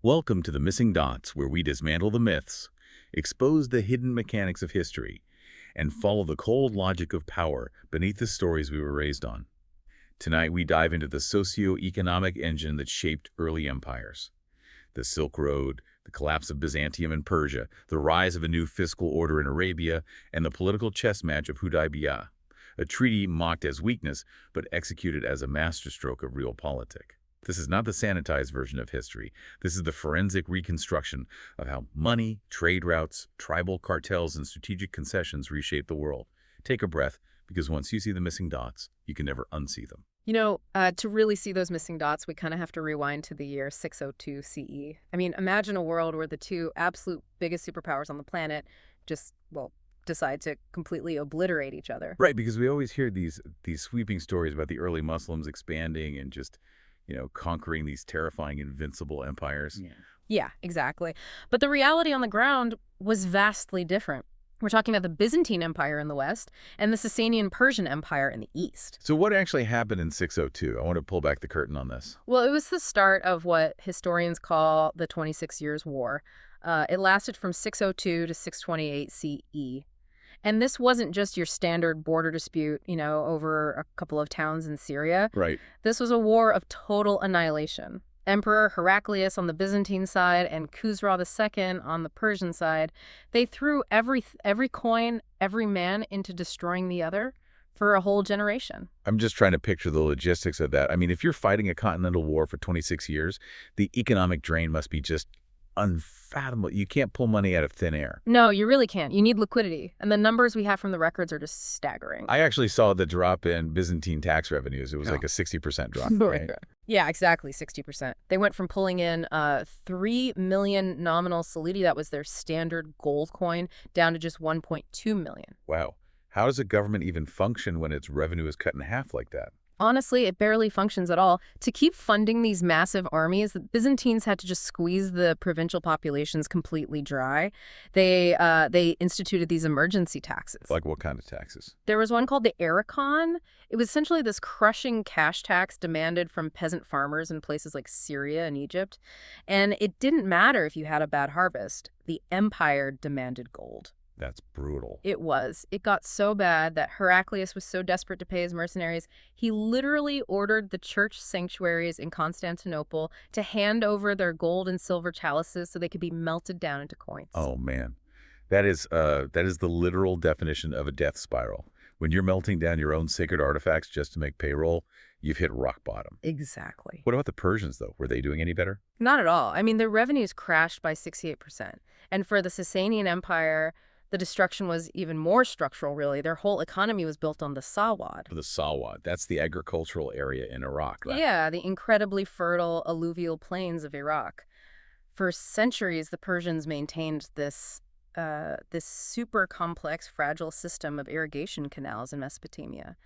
Welcome to the Missing Dots, where we dismantle the myths, expose the hidden mechanics of history, and follow the cold logic of power beneath the stories we were raised on. Tonight, we dive into the socio-economic engine that shaped early empires. The Silk Road, the collapse of Byzantium and Persia, the rise of a new fiscal order in Arabia, and the political chess match of Hudaybiyah, a treaty mocked as weakness but executed as a masterstroke of realpolitik. This is not the sanitized version of history. This is the forensic reconstruction of how money, trade routes, tribal cartels, and strategic concessions reshape the world. Take a breath, because once you see the missing dots, you can never unsee them. To really see those missing dots, we kind of have to rewind to the year 602 CE. I mean, imagine a world where the two absolute biggest superpowers on the planet just, decide to completely obliterate each other. Right, because we always hear these sweeping stories about the early Muslims expanding and just conquering these terrifying, invincible empires. Yeah, exactly. But the reality on the ground was vastly different. We're talking about the Byzantine Empire in the west and the Sasanian Persian Empire in the east. So what actually happened in 602? I want to pull back the curtain on this. Well, it was the start of what historians call the 26 Years' War. It lasted from 602 to 628 CE. And this wasn't just your standard border dispute, over a couple of towns in Syria. Right. This was a war of total annihilation. Emperor Heraclius on the Byzantine side and Khusrau II on the Persian side, they threw every coin, every man into destroying the other for a whole generation. I'm just trying to picture the logistics of that. I mean, if you're fighting a continental war for 26 years, the economic drain must be just unfathomable. You can't pull money out of thin air. No, you really can't. You need liquidity. And the numbers we have from the records are just staggering. I actually saw the drop in Byzantine tax revenues. It was like a 60% drop. Right? Yeah, exactly, 60%. They went from pulling in 3 million nominal solidi, that was their standard gold coin, down to just 1.2 million. Wow. How does a government even function when its revenue is cut in half like that? Honestly, it barely functions at all. To keep funding these massive armies, the Byzantines had to just squeeze the provincial populations completely dry. They instituted these emergency taxes. Like what kind of taxes? There was one called the Erikon. It was essentially this crushing cash tax demanded from peasant farmers in places like Syria and Egypt. And it didn't matter if you had a bad harvest. The empire demanded gold. That's brutal. It was. It got so bad that Heraclius was so desperate to pay his mercenaries, he literally ordered the church sanctuaries in Constantinople to hand over their gold and silver chalices so they could be melted down into coins. Oh, man. That is the literal definition of a death spiral. When you're melting down your own sacred artifacts just to make payroll, you've hit rock bottom. Exactly. What about the Persians, though? Were they doing any better? Not at all. I mean, their revenues crashed by 68%. And for the Sasanian Empire, the destruction was even more structural, really. Their whole economy was built on the Sawad. The Sawad. That's the agricultural area in Iraq, right? Yeah, the incredibly fertile alluvial plains of Iraq. For centuries, the Persians maintained this super complex, fragile system of irrigation canals in Mesopotamia.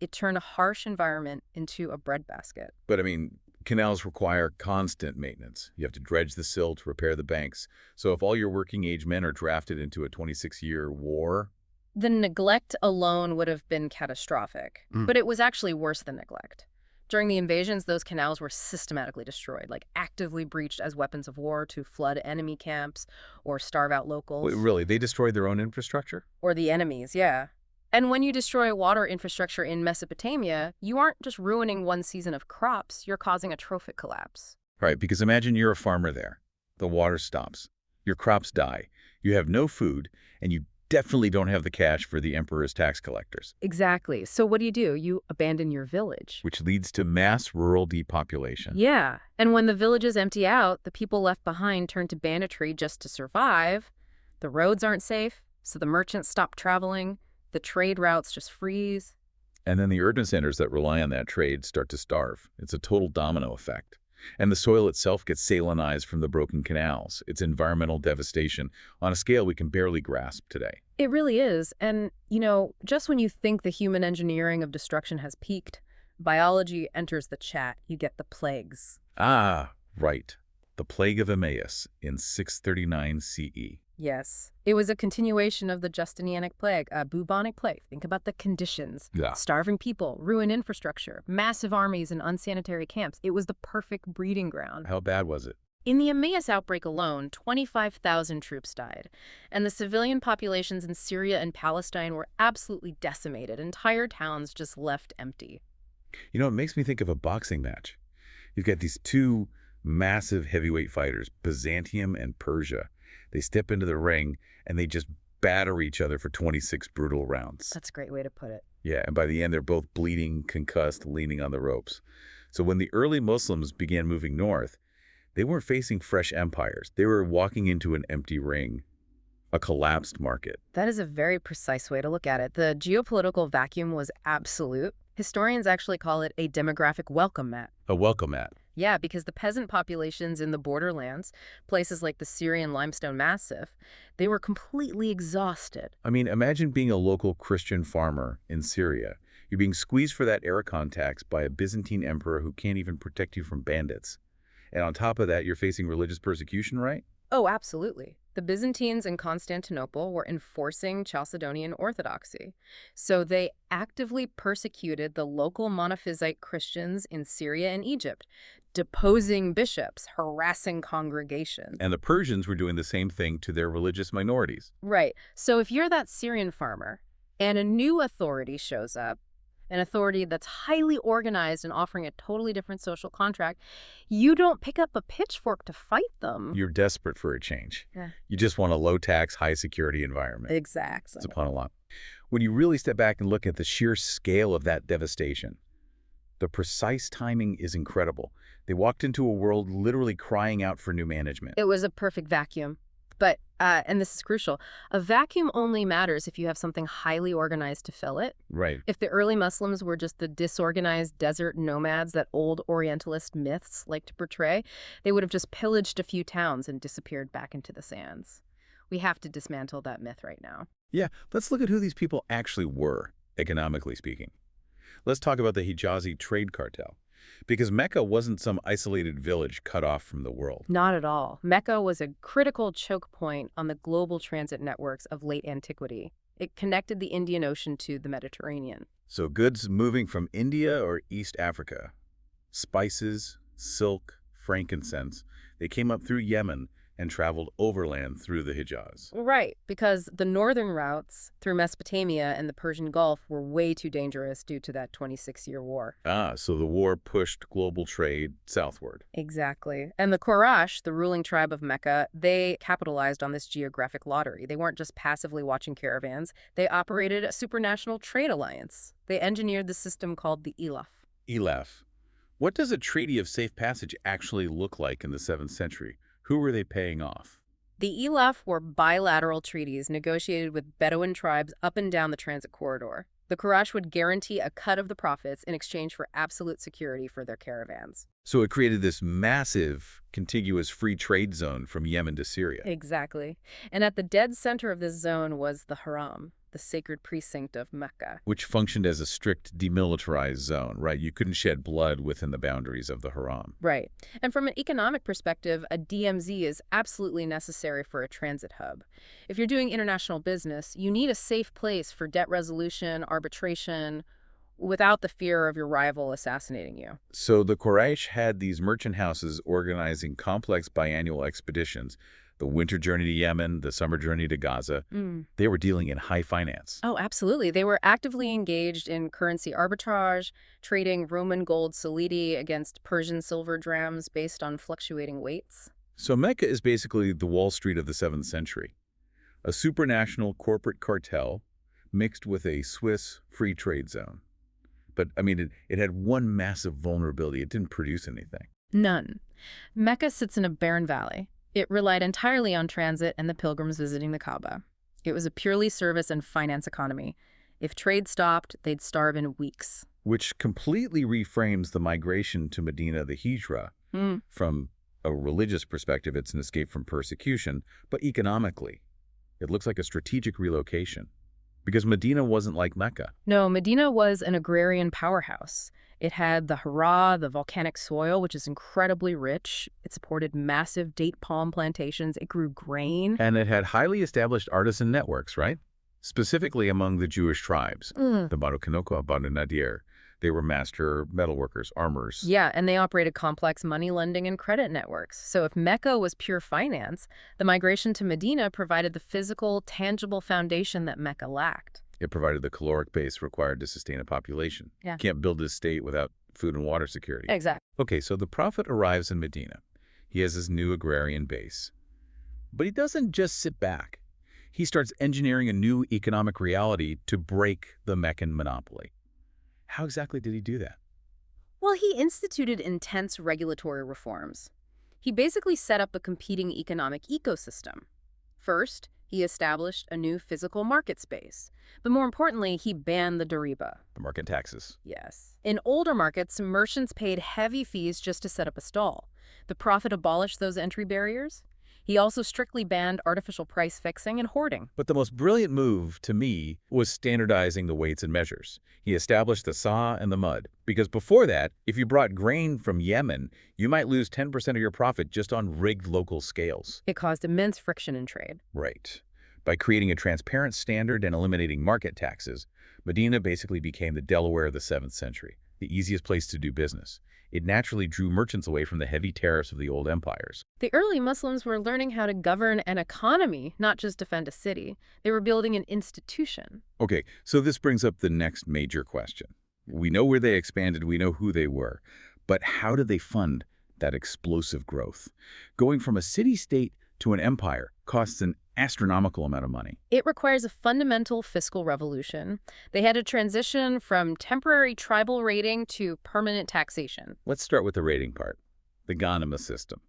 It turned a harsh environment into a breadbasket. But, I mean, canals require constant maintenance. You have to dredge the silt, repair the banks. So if all your working-age men are drafted into a 26-year war... The neglect alone would have been catastrophic. But it was actually worse than neglect. During the invasions, those canals were systematically destroyed, like actively breached as weapons of war to flood enemy camps or starve out locals. Wait, really? They destroyed their own infrastructure? Or the enemies, yeah. And when you destroy water infrastructure in Mesopotamia, you aren't just ruining one season of crops, you're causing a trophic collapse. Right, because imagine you're a farmer there. The water stops. Your crops die. You have no food, and you definitely don't have the cash for the emperor's tax collectors. Exactly. So what do? You abandon your village. Which leads to mass rural depopulation. Yeah. And when the villages empty out, the people left behind turn to banditry just to survive. The roads aren't safe, so the merchants stop traveling. The trade routes just freeze. And then the urban centers that rely on that trade start to starve. It's a total domino effect. And the soil itself gets salinized from the broken canals. It's environmental devastation on a scale we can barely grasp today. It really is. And, just when you think the human engineering of destruction has peaked, biology enters the chat. You get the plagues. Ah, right. The Plague of Emmaus in 639 CE. Yes. It was a continuation of the Justinianic plague, a bubonic plague. Think about the conditions. Yeah. Starving people, ruined infrastructure, massive armies and unsanitary camps. It was the perfect breeding ground. How bad was it? In the Emmaus outbreak alone, 25,000 troops died, and the civilian populations in Syria and Palestine were absolutely decimated. Entire towns just left empty. You know, it makes me think of a boxing match. You've got these two massive heavyweight fighters, Byzantium and Persia. They step into the ring and they just batter each other for 26 brutal rounds. That's a great way to put it. Yeah, and by the end, they're both bleeding, concussed, leaning on the ropes. So when the early Muslims began moving north, they weren't facing fresh empires. They were walking into an empty ring, a collapsed market. That is a very precise way to look at it. The geopolitical vacuum was absolute. Historians actually call it a demographic welcome mat. A welcome mat. Yeah, because the peasant populations in the borderlands, places like the Syrian limestone massif, they were completely exhausted. I mean, imagine being a local Christian farmer in Syria. You're being squeezed for that Arakan tax by a Byzantine emperor who can't even protect you from bandits. And on top of that, you're facing religious persecution, right? Oh, absolutely. The Byzantines in Constantinople were enforcing Chalcedonian orthodoxy, so they actively persecuted the local Monophysite Christians in Syria and Egypt, deposing bishops, harassing congregations. And the Persians were doing the same thing to their religious minorities. Right. So if you're that Syrian farmer and a new authority shows up, an authority that's highly organized and offering a totally different social contract, you don't pick up a pitchfork to fight them. You're desperate for a change. Yeah. You just want a low-tax, high-security environment. Exactly. It's upon a lot. When you really step back and look at the sheer scale of that devastation, the precise timing is incredible. They walked into a world literally crying out for new management. It was a perfect vacuum. But, and this is crucial, a vacuum only matters if you have something highly organized to fill it. Right. If the early Muslims were just the disorganized desert nomads that old Orientalist myths like to portray, they would have just pillaged a few towns and disappeared back into the sands. We have to dismantle that myth right now. Yeah, let's look at who these people actually were, economically speaking. Let's talk about the Hijazi trade cartel. Because Mecca wasn't some isolated village cut off from the world. Not at all. Mecca was a critical choke point on the global transit networks of late antiquity. It connected the Indian Ocean to the Mediterranean. So goods moving from India or East Africa, spices, silk, frankincense, they came up through Yemen and traveled overland through the Hijaz. Right, because the northern routes through Mesopotamia and the Persian Gulf were way too dangerous due to that 26-year war. Ah, so the war pushed global trade southward. Exactly. And the Quraysh, the ruling tribe of Mecca, they capitalized on this geographic lottery. They weren't just passively watching caravans. They operated a supranational trade alliance. They engineered the system called the Elaf. Elaf. What does a treaty of safe passage actually look like in the 7th century? Who were they paying off? The Elaf were bilateral treaties negotiated with Bedouin tribes up and down the transit corridor. The Quraysh would guarantee a cut of the profits in exchange for absolute security for their caravans. So it created this massive, contiguous free trade zone from Yemen to Syria. Exactly. And at the dead center of this zone was the Haram, the sacred precinct of Mecca. Which functioned as a strict demilitarized zone, right? You couldn't shed blood within the boundaries of the Haram. Right. And from an economic perspective, a DMZ is absolutely necessary for a transit hub. If you're doing international business, you need a safe place for debt resolution, arbitration, without the fear of your rival assassinating you. So the Quraysh had these merchant houses organizing complex biannual expeditions, the winter journey to Yemen, the summer journey to Gaza. They were dealing in high finance. Oh, absolutely. They were actively engaged in currency arbitrage, trading Roman gold solidi against Persian silver drams based on fluctuating weights. So Mecca is basically the Wall Street of the 7th century, a supranational corporate cartel mixed with a Swiss free trade zone. But, I mean, it had one massive vulnerability. It didn't produce anything. None. Mecca sits in a barren valley. It relied entirely on transit and the pilgrims visiting the Kaaba. It was a purely service and finance economy. If trade stopped, they'd starve in weeks. Which completely reframes the migration to Medina, the Hijra. From a religious perspective, it's an escape from persecution, but economically, it looks like a strategic relocation. Because Medina wasn't like Mecca. No, Medina was an agrarian powerhouse. It had the Hira, the volcanic soil, which is incredibly rich. It supported massive date palm plantations. It grew grain. And it had highly established artisan networks, right? Specifically among the Jewish tribes, the Banu Kanoko, Banu Nadir. They were master metalworkers, armorers. Yeah, and they operated complex money lending and credit networks. So if Mecca was pure finance, the migration to Medina provided the physical, tangible foundation that Mecca lacked. It provided the caloric base required to sustain a population. Yeah. You can't build a state without food and water security. Exactly. Okay, so the prophet arrives in Medina. He has his new agrarian base. But he doesn't just sit back. He starts engineering a new economic reality to break the Meccan monopoly. How exactly did he do that? Well, he instituted intense regulatory reforms. He basically set up a competing economic ecosystem. First, he established a new physical market space. But more importantly, he banned the dariba. The market taxes. Yes. In older markets, merchants paid heavy fees just to set up a stall. The Prophet abolished those entry barriers. He also strictly banned artificial price fixing and hoarding. But the most brilliant move, to me, was standardizing the weights and measures. He established the saw and the mud. Because before that, if you brought grain from Yemen, you might lose 10% of your profit just on rigged local scales. It caused immense friction in trade. Right. By creating a transparent standard and eliminating market taxes, Medina basically became the Delaware of the 7th century, the easiest place to do business. It naturally drew merchants away from the heavy tariffs of the old empires. The early Muslims were learning how to govern an economy, not just defend a city. They were building an institution. Okay, so this brings up the next major question. We know where they expanded, we know who they were, but how did they fund that explosive growth? Going from a city-state to an empire costs an astronomical amount of money. It requires a fundamental fiscal revolution. They had to transition from temporary tribal rating to permanent taxation. Let's start with the rating part, the Ghanima system.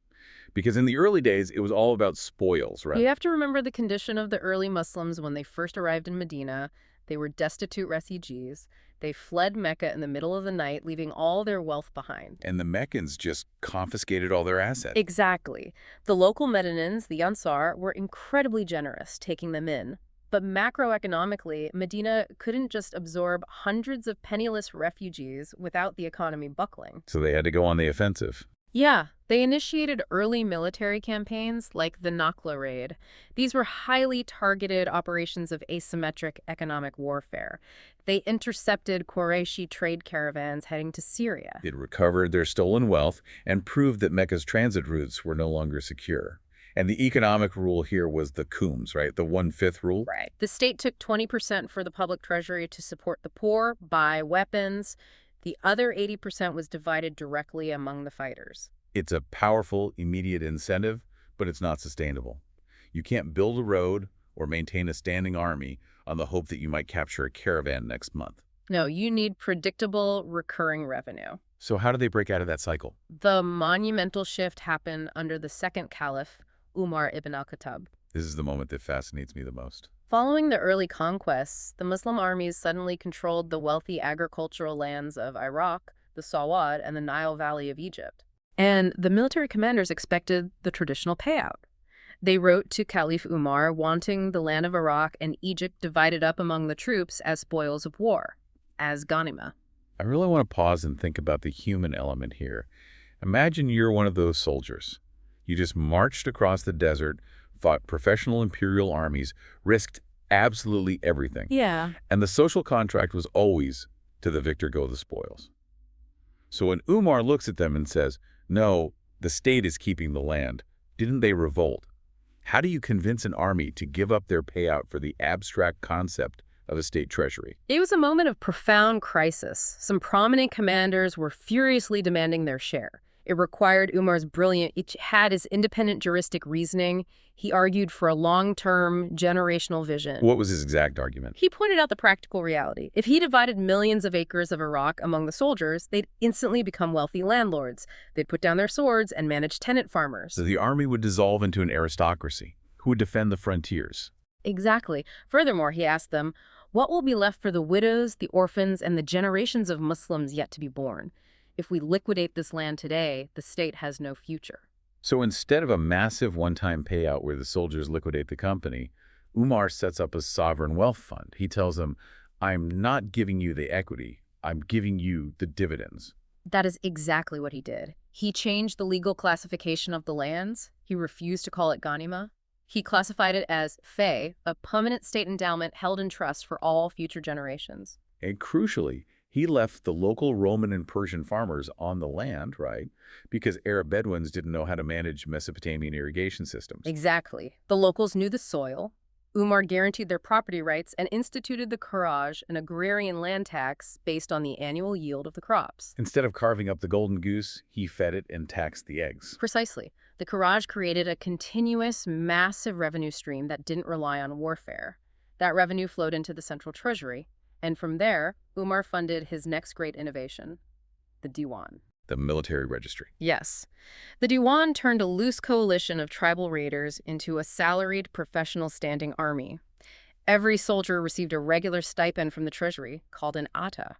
Because in the early days, it was all about spoils, right? You have to remember the condition of the early Muslims when they first arrived in Medina. They were destitute refugees. They fled Mecca in the middle of the night, leaving all their wealth behind. And the Meccans just confiscated all their assets. Exactly. The local Medinans, the Ansar, were incredibly generous, taking them in. But macroeconomically, Medina couldn't just absorb hundreds of penniless refugees without the economy buckling. So they had to go on the offensive. Yeah, they initiated early military campaigns like the Nakhla Raid. These were highly targeted operations of asymmetric economic warfare. They intercepted Qurayshi trade caravans heading to Syria. It recovered their stolen wealth and proved that Mecca's transit routes were no longer secure. And the economic rule here was the khums, right? The 1/5 rule. Right. The state took 20% for the public treasury to support the poor, buy weapons. The other 80% was divided directly among the fighters. It's a powerful, immediate incentive, but it's not sustainable. You can't build a road or maintain a standing army on the hope that you might capture a caravan next month. No, you need predictable, recurring revenue. So how do they break out of that cycle? The monumental shift happened under the second caliph, Umar ibn al-Khattab. This is the moment that fascinates me the most. Following the early conquests, the Muslim armies suddenly controlled the wealthy agricultural lands of Iraq, the Sawad, and the Nile Valley of Egypt. And the military commanders expected the traditional payout. They wrote to Caliph Umar wanting the land of Iraq and Egypt divided up among the troops as spoils of war, as ghanima. I really want to pause and think about the human element here. Imagine you're one of those soldiers. You just marched across the desert, fought professional imperial armies, risked absolutely everything. Yeah. And the social contract was always to the victor go the spoils. So when Umar looks at them and says, no, the state is keeping the land, didn't they revolt? How do you convince an army to give up their payout for the abstract concept of a state treasury? It was a moment of profound crisis. Some prominent commanders were furiously demanding their share. It required Umar's brilliant, each had his independent juristic reasoning. He argued for a long-term, generational vision. What was his exact argument? He pointed out the practical reality. If he divided millions of acres of Iraq among the soldiers, they'd instantly become wealthy landlords. They'd put down their swords and manage tenant farmers. So the army would dissolve into an aristocracy who would defend the frontiers. Exactly. Furthermore, he asked them, what will be left for the widows, the orphans, and the generations of Muslims yet to be born? If we liquidate this land today, the state has no future. So instead of a massive one-time payout where the soldiers liquidate the company, Umar sets up a sovereign wealth fund. He tells them, I'm not giving you the equity, I'm giving you the dividends. That is exactly what he did. He changed the legal classification of the lands. He refused to call it ghanima. He classified it as fey, a permanent state endowment held in trust for all future generations. And crucially, He left the local Roman and Persian farmers on the land, right? Because Arab Bedouins didn't know how to manage Mesopotamian irrigation systems. Exactly. The locals knew the soil. Umar guaranteed their property rights and instituted the Kharaj, an agrarian land tax based on the annual yield of the crops. Instead of carving up the golden goose, he fed it and taxed the eggs. Precisely. The Kharaj created a continuous, massive revenue stream that didn't rely on warfare. That revenue flowed into the central treasury, and from there, Umar funded his next great innovation, the Diwan. The military registry. Yes. The Diwan turned a loose coalition of tribal raiders into a salaried professional standing army. Every soldier received a regular stipend from the treasury, called an atta.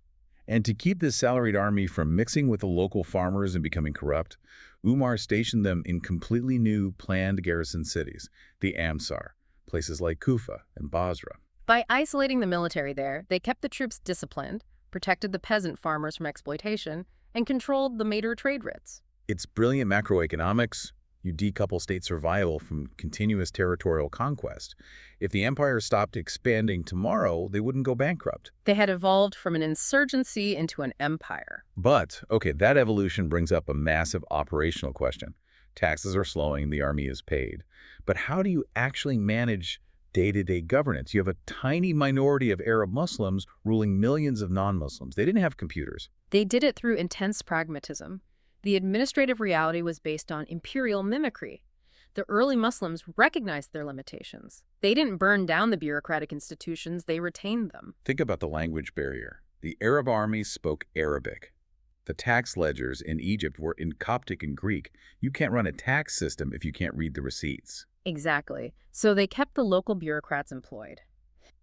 And to keep this salaried army from mixing with the local farmers and becoming corrupt, Umar stationed them in completely new planned garrison cities, the Amsar, places like Kufa and Basra. By isolating the military there, they kept the troops disciplined, protected the peasant farmers from exploitation, and controlled the major trade routes. It's brilliant macroeconomics. You decouple state survival from continuous territorial conquest. If the empire stopped expanding tomorrow, they wouldn't go bankrupt. They had evolved from an insurgency into an empire. But, okay, that evolution brings up a massive operational question. Taxes are slowing, the army is paid. But how do you actually manage day-to-day governance? You have a tiny minority of Arab Muslims ruling millions of non-Muslims. They didn't have computers. They did it through intense pragmatism. The administrative reality was based on imperial mimicry. The early Muslims recognized their limitations. They didn't burn down the bureaucratic institutions, they retained them. Think about the language barrier. The Arab army spoke Arabic. The tax ledgers in Egypt were in Coptic and Greek. You can't run a tax system if you can't read the receipts. Exactly. So they kept the local bureaucrats employed.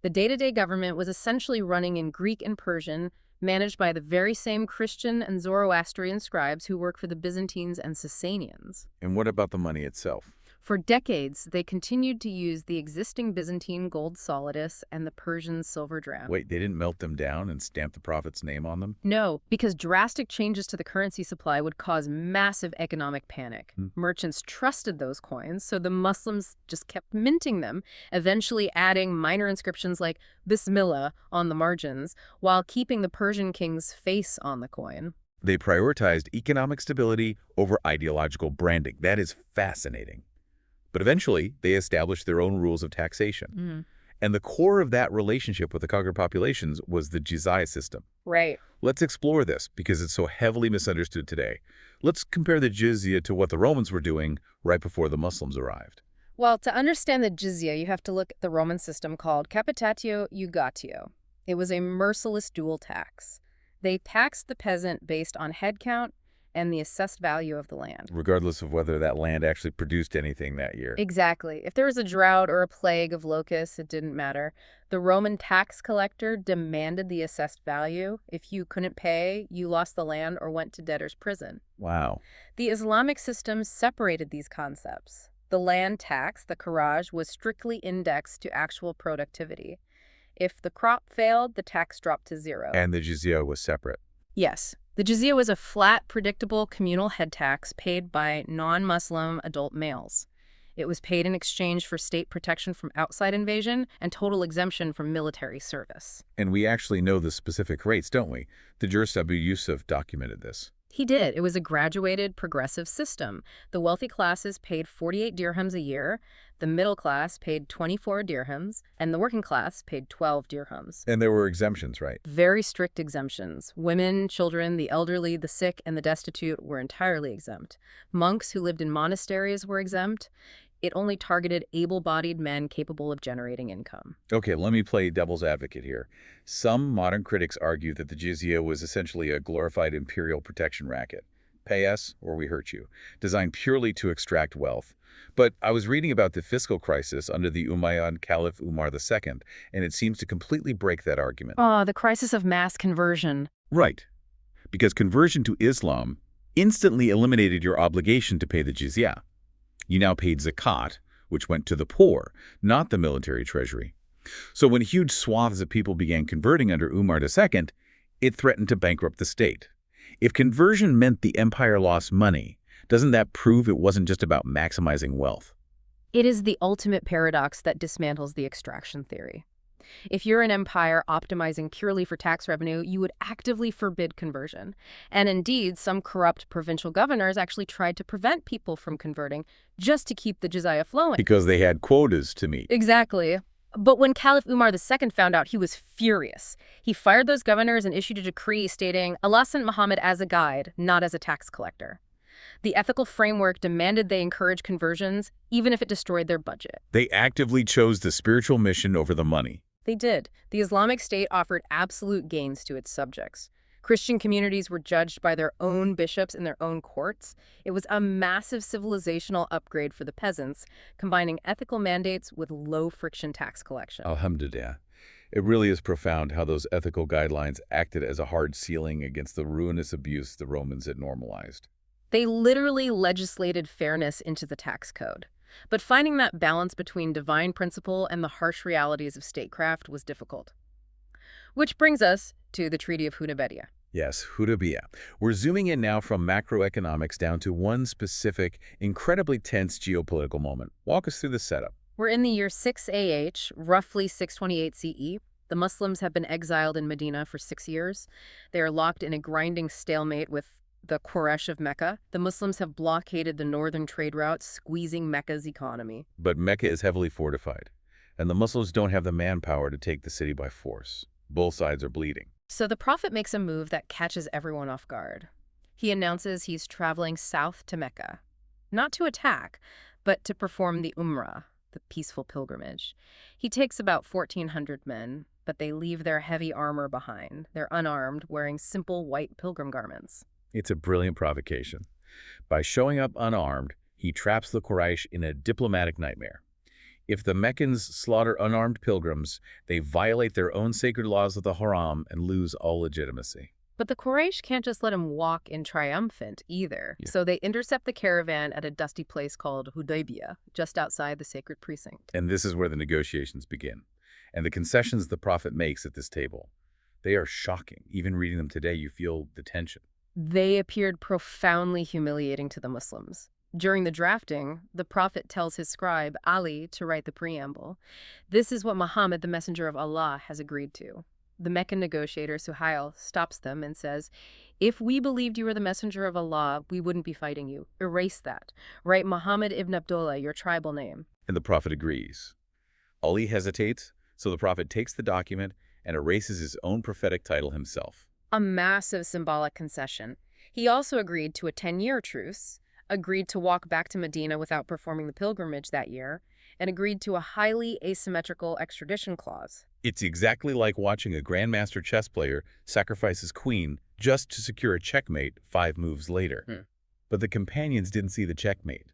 The day-to-day government was essentially running in Greek and Persian, managed by the very same Christian and Zoroastrian scribes who worked for the Byzantines and Sasanians. And what about the money itself? For decades, they continued to use the existing Byzantine gold solidus and the Persian silver drachm. Wait, they didn't melt them down and stamp the prophet's name on them? No, because drastic changes to the currency supply would cause massive economic panic. Merchants trusted those coins, so the Muslims just kept minting them, eventually adding minor inscriptions like Bismillah on the margins, while keeping the Persian king's face on the coin. They prioritized economic stability over ideological branding. That is fascinating. But eventually, they established their own rules of taxation. And the core of that relationship with the conquered populations was the jizya system. Right. Let's explore this because it's so heavily misunderstood today. Let's compare the jizya to what the Romans were doing right before the Muslims arrived. Well, to understand the jizya, you have to look at the Roman system called capitatio iugatio. It was a merciless dual tax. They taxed the peasant based on head count and the assessed value of the land. Regardless of whether that land actually produced anything that year. Exactly. If there was a drought or a plague of locusts, it didn't matter. The Roman tax collector demanded the assessed value. If you couldn't pay, you lost the land or went to debtor's prison. Wow. The Islamic system separated these concepts. The land tax, the kharaj, was strictly indexed to actual productivity. If the crop failed, the tax dropped to zero. And the jizya was separate. Yes. The jizya was a flat, predictable communal head tax paid by non-Muslim adult males. It was paid in exchange for state protection from outside invasion and total exemption from military service. And we actually know the specific rates, don't we? The jurist Abu Yusuf documented this. He did. It was a graduated, progressive system. The wealthy classes paid 48 dirhams a year, the middle class paid 24 dirhams, and the working class paid 12 dirhams. And there were exemptions, right? Very strict exemptions. Women, children, the elderly, the sick, and the destitute were entirely exempt. Monks who lived in monasteries were exempt. It only targeted able-bodied men capable of generating income. Okay, let me play devil's advocate here. Some modern critics argue that the jizya was essentially a glorified imperial protection racket. Pay us or we hurt you, designed purely to extract wealth. But I was reading about the fiscal crisis under the Umayyad Caliph Umar II, and it seems to completely break that argument. Oh, the crisis of mass conversion. Right. Because conversion to Islam instantly eliminated your obligation to pay the jizya. You now paid zakat, which went to the poor, not the military treasury. So when huge swaths of people began converting under Umar II, it threatened to bankrupt the state. If conversion meant the empire lost money, doesn't that prove it wasn't just about maximizing wealth? It is the ultimate paradox that dismantles the extraction theory. If you're an empire optimizing purely for tax revenue, you would actively forbid conversion. And indeed, some corrupt provincial governors actually tried to prevent people from converting just to keep the jizya flowing. Because they had quotas to meet. Exactly. But when Caliph Umar II found out, he was furious. He fired those governors and issued a decree stating Allah sent Muhammad as a guide, not as a tax collector. The ethical framework demanded they encourage conversions, even if it destroyed their budget. They actively chose the spiritual mission over the money. They did. The Islamic State offered absolute gains to its subjects. Christian communities were judged by their own bishops in their own courts. It was a massive civilizational upgrade for the peasants, combining ethical mandates with low-friction tax collection. Alhamdulillah. It really is profound how those ethical guidelines acted as a hard ceiling against the ruinous abuse the Romans had normalized. They literally legislated fairness into the tax code. But finding that balance between divine principle and the harsh realities of statecraft was difficult. Which brings us to the Treaty of Hudaybiyah. Yes, Hudaybiyah. We're zooming in now from macroeconomics down to one specific, incredibly tense geopolitical moment. Walk us through the setup. We're in the year 6 AH, roughly 628 CE. The Muslims have been exiled in Medina for 6 years. They are locked in a grinding stalemate with the Quraysh of Mecca. The Muslims have blockaded the northern trade routes, squeezing Mecca's economy. But Mecca is heavily fortified, and the Muslims don't have the manpower to take the city by force. Both sides are bleeding. So the Prophet makes a move that catches everyone off guard. He announces he's traveling south to Mecca, not to attack, but to perform the Umrah, the peaceful pilgrimage. He takes about 1,400 men, but they leave their heavy armor behind. They're unarmed, wearing simple white pilgrim garments. It's a brilliant provocation. By showing up unarmed, he traps the Quraysh in a diplomatic nightmare. If the Meccans slaughter unarmed pilgrims, they violate their own sacred laws of the Haram and lose all legitimacy. But the Quraysh can't just let him walk in triumphant either. Yeah. So they intercept the caravan at a dusty place called Hudaybiyah, just outside the sacred precinct. And this is where the negotiations begin. And the concessions the Prophet makes at this table, they are shocking. Even reading them today, you feel the tension. They appeared profoundly humiliating to the Muslims. During the drafting, the Prophet tells his scribe, Ali, to write the preamble. This is what Muhammad, the messenger of Allah, has agreed to. The Meccan negotiator, Suhail, stops them and says, if we believed you were the messenger of Allah, we wouldn't be fighting you. Erase that. Write Muhammad ibn Abdullah, your tribal name. And the Prophet agrees. Ali hesitates, so the Prophet takes the document and erases his own prophetic title himself. A massive symbolic concession. He also agreed to a 10-year truce, agreed to walk back to Medina without performing the pilgrimage that year, and agreed to a highly asymmetrical extradition clause. It's exactly like watching a grandmaster chess player sacrifice his queen just to secure a checkmate 5 moves later. But the companions didn't see the checkmate.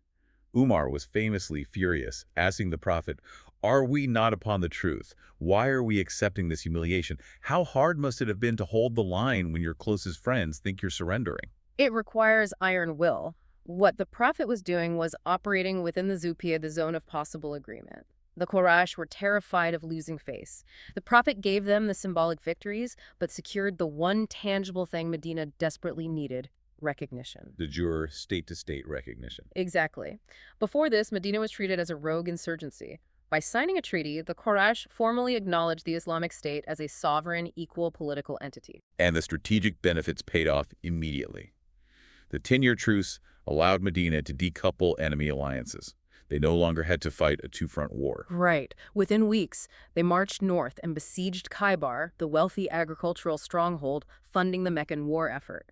Umar was famously furious, asking the Prophet, are we not upon the truth? Why are we accepting this humiliation? How hard must it have been to hold the line when your closest friends think you're surrendering? It requires iron will. What the Prophet was doing was operating within the Zupia, the zone of possible agreement. The Quraysh were terrified of losing face. The Prophet gave them the symbolic victories, but secured the one tangible thing Medina desperately needed: recognition. De jure, state-to-state recognition. Exactly. Before this, Medina was treated as a rogue insurgency. By signing a treaty, the Quraysh formally acknowledged the Islamic State as a sovereign, equal political entity. And the strategic benefits paid off immediately. The 10-year truce allowed Medina to decouple enemy alliances. They no longer had to fight a two-front war. Right. Within weeks, they marched north and besieged Khaybar, the wealthy agricultural stronghold funding the Meccan war effort.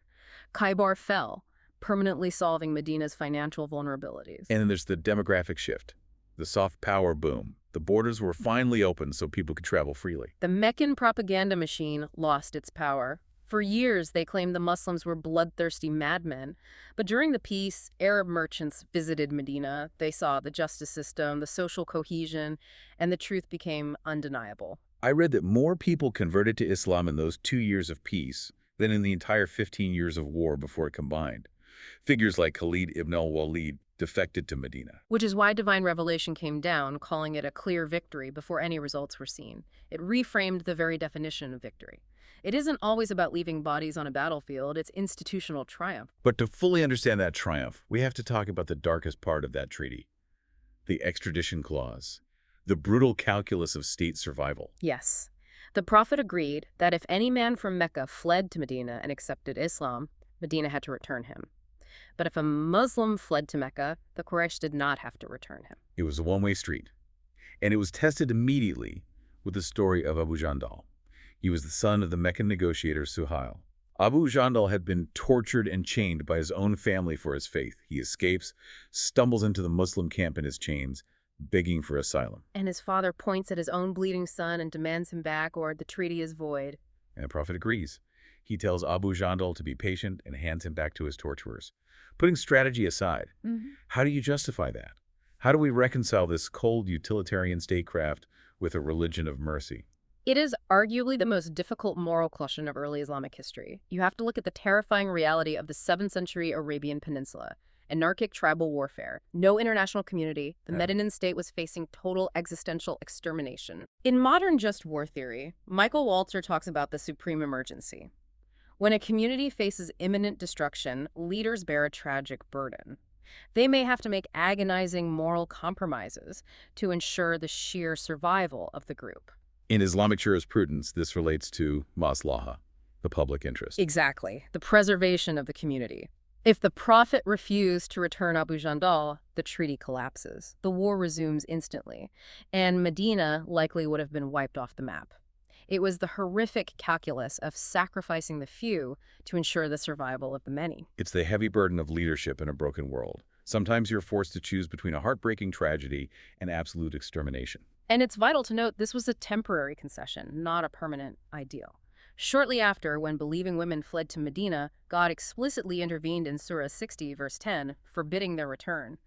Khaybar fell, permanently solving Medina's financial vulnerabilities. And then there's the demographic shift, the soft power boom. The borders were finally open so people could travel freely. The Meccan propaganda machine lost its power. For years, they claimed the Muslims were bloodthirsty madmen. But during the peace, Arab merchants visited Medina. They saw the justice system, the social cohesion, and the truth became undeniable. I read that more people converted to Islam in those 2 years of peace than in the entire 15 years of war before it combined. Figures like Khalid ibn al-Walid defected to Medina. Which is why divine revelation came down, calling it a clear victory before any results were seen. It reframed the very definition of victory. It isn't always about leaving bodies on a battlefield, it's institutional triumph. But to fully understand that triumph, we have to talk about the darkest part of that treaty, the extradition clause. The brutal calculus of state survival. Yes. The Prophet agreed that if any man from Mecca fled to Medina and accepted Islam, Medina had to return him. But if a Muslim fled to Mecca, the Quraysh did not have to return him. It was a one-way street. And it was tested immediately with the story of Abu Jandal. He was the son of the Meccan negotiator Suhail. Abu Jandal had been tortured and chained by his own family for his faith. He escapes, stumbles into the Muslim camp in his chains, begging for asylum. And his father points at his own bleeding son and demands him back, or the treaty is void. And the Prophet agrees. He tells Abu Jandal to be patient and hands him back to his torturers. Putting strategy aside, how do you justify that? How do we reconcile this cold utilitarian statecraft with a religion of mercy? It is arguably the most difficult moral question of early Islamic history. You have to look at the terrifying reality of the 7th century Arabian Peninsula. Anarchic tribal warfare, no international community, the Medinan state was facing total existential extermination. In modern just war theory, Michael Walzer talks about the supreme emergency. When a community faces imminent destruction, leaders bear a tragic burden. They may have to make agonizing moral compromises to ensure the sheer survival of the group. In Islamic jurisprudence, this relates to maslaha, the public interest. Exactly, the preservation of the community. If the Prophet refused to return Abu Jandal, the treaty collapses. The war resumes instantly, and Medina likely would have been wiped off the map. It was the horrific calculus of sacrificing the few to ensure the survival of the many. It's the heavy burden of leadership in a broken world. Sometimes you're forced to choose between a heartbreaking tragedy and absolute extermination. And it's vital to note this was a temporary concession, not a permanent ideal. Shortly after, when believing women fled to Medina, God explicitly intervened in Surah 60, verse 10, forbidding their return.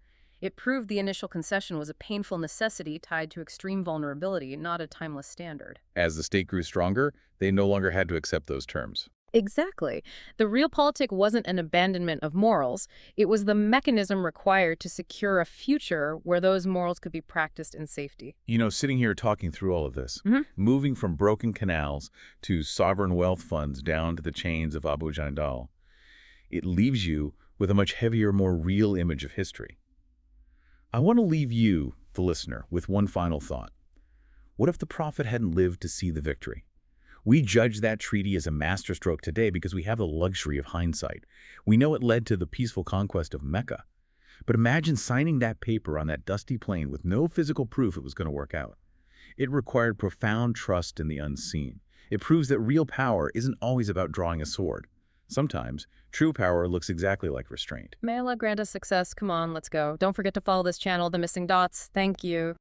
It proved the initial concession was a painful necessity tied to extreme vulnerability, not a timeless standard. As the state grew stronger, they no longer had to accept those terms. Exactly. The realpolitik wasn't an abandonment of morals. It was the mechanism required to secure a future where those morals could be practiced in safety. You know, sitting here talking through all of this, moving from broken canals to sovereign wealth funds down to the chains of Abu Jandal, it leaves you with a much heavier, more real image of history. I want to leave you, the listener, with one final thought. What if the Prophet hadn't lived to see the victory? We judge that treaty as a masterstroke today because we have the luxury of hindsight. We know it led to the peaceful conquest of Mecca. But imagine signing that paper on that dusty plain with no physical proof it was going to work out. It required profound trust in the unseen. It proves that real power isn't always about drawing a sword. Sometimes, true power looks exactly like restraint. May Allah grant us success. Come on, let's go. Don't forget to follow this channel, The Missing Dots. Thank you.